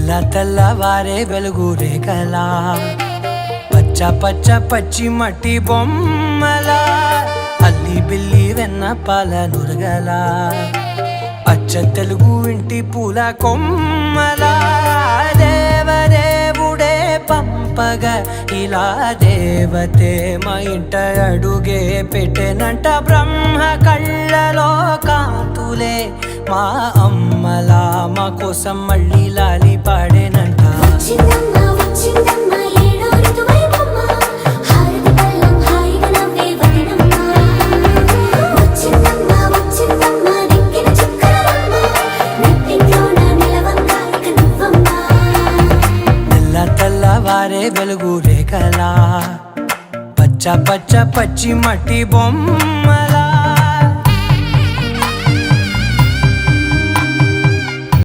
తెల్ల తెల్లవారే వెలుగు రేఖలా పచ్చ పచ్చ పచ్చి మట్టి బొమ్మలా అల్లి బిల్లి వెన్న పాల నురగలా అచ్చ తెలుగు ఇంటి పూల కొమ్మలా దేవదేవుడే పంపగా ఇలా దేవతే మా ఇంట అడుగే పెట్టెనంట బ్రహ్మ కళ్ళలో కాంతులే మా అమ్మలా మా కోసం మళ్ళీ లాలి పాడేనంట. తెల్లవారే వెలుగు రేఖలా పచ్చ పచ్చ పచ్చి మట్టి బొమ్మలా